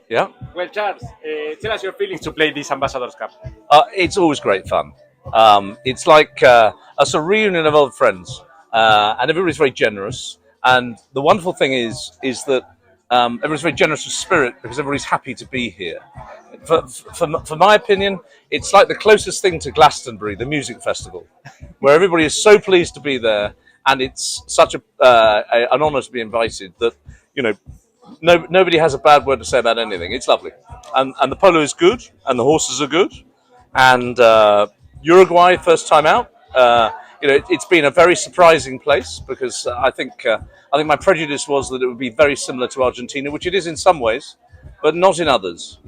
Yeah. Well, Charles, tell us your feelings to play this Ambassadors Cup. It's always great fun. It's like a sort of reunion of old friends, and everybody's very generous. And the wonderful thing is that everybody's very generous of spirit because everybody's happy to be here. For my opinion, it's like the closest thing to Glastonbury, the music festival, where everybody is so pleased to be there, and it's such an honour to be invited that you know nobody has a bad word to say about anything. It's lovely, and the polo is good, and the horses are good, and Uruguay first time out. It's been a very surprising place because I think my prejudice was that it would be very similar to Argentina, which it is in some ways, but not in others.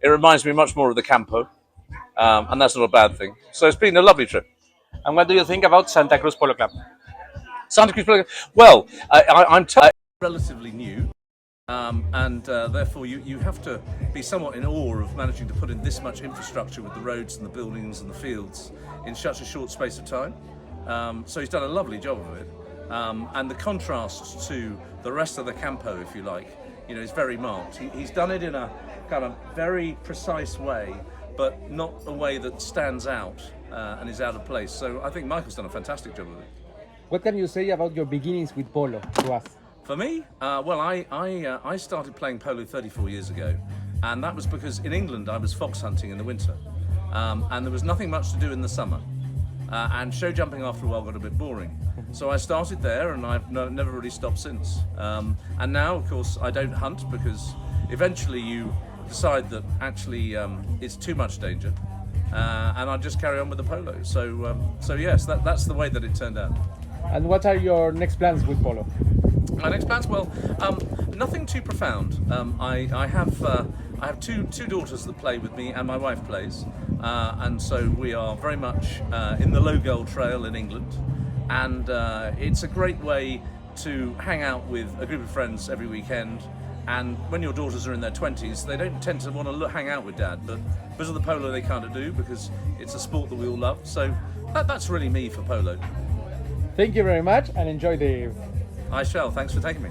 It reminds me much more of the Campo, and that's not a bad thing. So it's been a lovely trip. And what do you think about Santa Cruz Polo Club? Santa Cruz. Well, I'm relatively new. And therefore you have to be somewhat in awe of managing to put in this much infrastructure with the roads and the buildings and the fields in such a short space of time. So he's done a lovely job of it. And the contrast to the rest of the Campo, if you like, is very marked. He's done it in a kind of very precise way, but not a way that stands out and is out of place. So I think Michael's done a fantastic job of it. What can you say about your beginnings with polo to us? For me, I started playing polo 34 years ago, and that was because in England I was fox hunting in the winter, and there was nothing much to do in the summer, and show jumping after a while got a bit boring. So I started there, and I've never really stopped since. And now, of course, I don't hunt because eventually you decide that actually it's too much danger, and I just carry on with the polo. So yes, that's the way that it turned out. And what are your next plans with polo? My next plans, well, nothing too profound. I have two daughters that play with me, and my wife plays, and so we are very much in the Low Goal Trail in England, and it's a great way to hang out with a group of friends every weekend. And when your daughters are in their 20s, they don't tend to want to hang out with Dad, but because of the polo they kind of do, because it's a sport that we all love. So that's really me for polo. Thank you very much and enjoy the... I shall. Thanks for taking me.